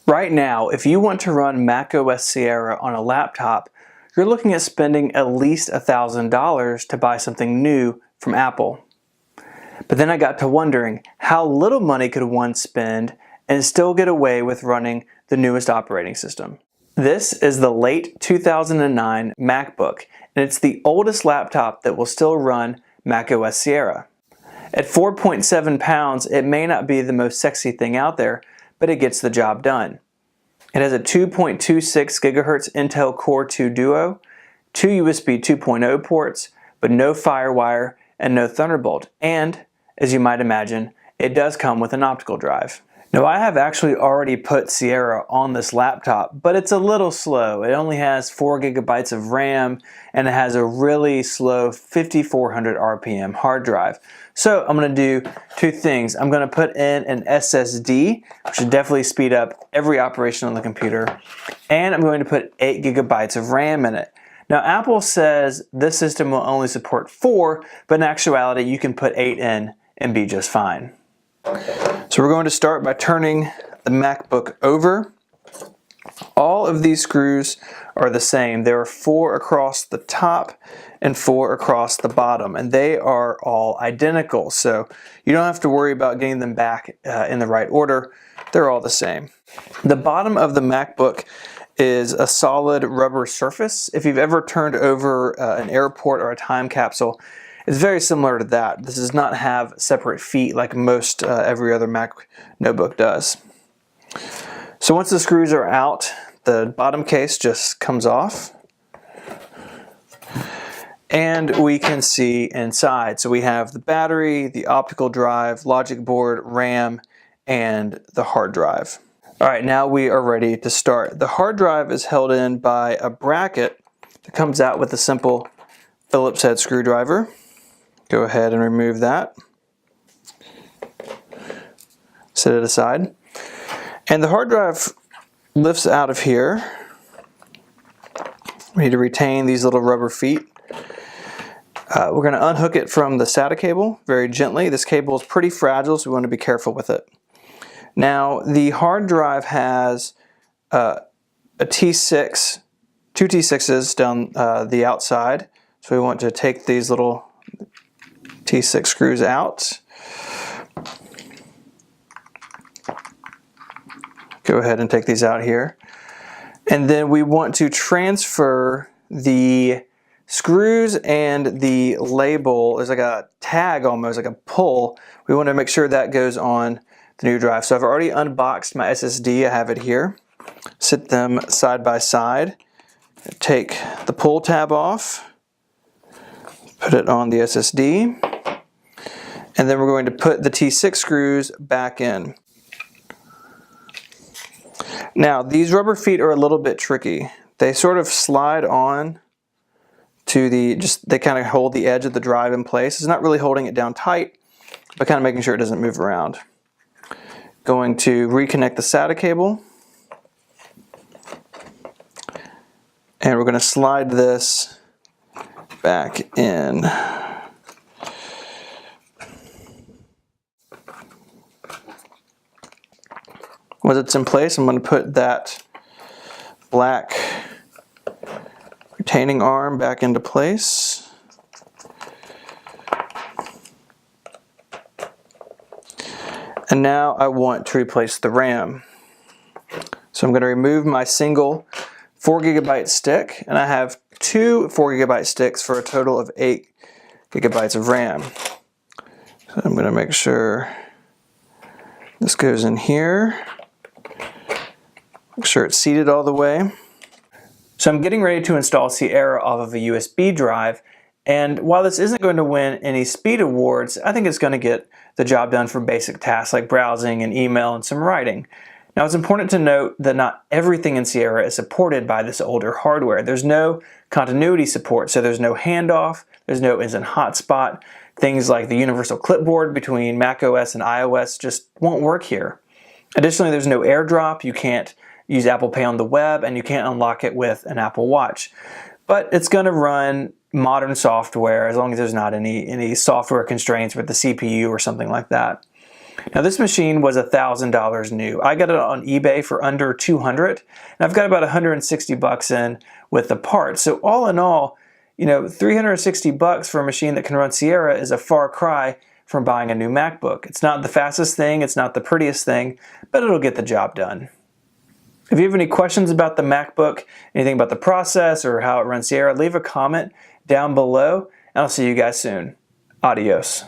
Right now, if you want to run macOS Sierra on a laptop, you're looking at spending at least $1,000 to buy something new from Apple. But then I got to wondering, how little money could one spend and still get away with running the newest operating system? This is the late 2009 MacBook, and it's the oldest laptop that will still run macOS Sierra. At 4.7 pounds, it may not be the most sexy thing out there, but it gets the job done. It has a 2.26 GHz Intel Core 2 Duo, 2 USB 2.0 ports, but no FireWire and no Thunderbolt, and, as you might imagine, it does come with an optical drive. Now, I have actually already put Sierra on this laptop, but it's a little slow. It only has 4 gigabytes of RAM, and it has a really slow 5400 RPM hard drive. So I'm going to do two things. I'm going to put in an SSD, which should definitely speed up every operation on the computer, and I'm going to put 8 gigabytes of RAM in it. Now, Apple says this system will only support 4, but in actuality, you can put 8 in and be just fine. So we're going to start by turning the MacBook over. All of these screws are the same. There are 4 across the top and 4 across the bottom, and they are all identical. So you don't have to worry about getting them back in the right order. They're all the same. The bottom of the MacBook is a solid rubber surface. If you've ever turned over an airport or a time capsule, it's very similar to that. This does not have separate feet like most every other Mac notebook does. So once the screws are out, the bottom case just comes off. And we can see inside. So we have the battery, the optical drive, logic board, RAM, and the hard drive. All right, now we are ready to start. The hard drive is held in by a bracket that comes out with a simple Phillips head screwdriver. Go ahead and remove that. Set it aside. And the hard drive lifts out of here. We need to retain these little rubber feet. We're going to unhook it from the SATA cable very gently. This cable is pretty fragile, so we want to be careful with it. Now, the hard drive has a T6, 2 T6s down the outside. So we want to take these little T6 screws out. Go ahead and take these out here. And then we want to transfer the screws and the label. There's like a tag almost, like a pull. We want to make sure that goes on the new drive. So I've already unboxed my SSD. I have it here. Sit them side by side. Take the pull tab off. Put it on the SSD. And then we're going to put the T6 screws back in. Now, these rubber feet are a little bit tricky. They sort of slide on to they kind of hold the edge of the drive in place. It's not really holding it down tight, but kind of making sure it doesn't move around. Going to reconnect the SATA cable. And we're going to slide this back in. Once it's in place, I'm going to put that black retaining arm back into place. And now I want to replace the RAM. So I'm going to remove my single 4 gigabyte stick, and I have 2 4 gigabyte sticks for a total of 8 gigabytes of RAM. So I'm going to make sure this goes in here. Make sure it's seated all the way. So I'm getting ready to install Sierra off of a USB drive, and while this isn't going to win any speed awards, I think it's going to get the job done for basic tasks like browsing and email and some writing. Now, it's important to note that not everything in Sierra is supported by this older hardware. There's no continuity support, so there's no handoff, there's no instant hotspot. Things like the universal clipboard between macOS and iOS just won't work here. Additionally, there's no AirDrop. You can't use Apple Pay on the web, and you can't unlock it with an Apple Watch. But it's going to run modern software as long as there's not any software constraints with the CPU or something like that. Now this machine was $1,000 new. I got it on eBay for under $200, and I've got about 160 bucks in with the parts. So all in all, you know, 360 bucks for a machine that can run Sierra is a far cry from buying a new MacBook. It's not the fastest thing, it's not the prettiest thing, but it'll get the job done. If you have any questions about the MacBook, anything about the process or how it runs Sierra, leave a comment down below, and I'll see you guys soon. Adios.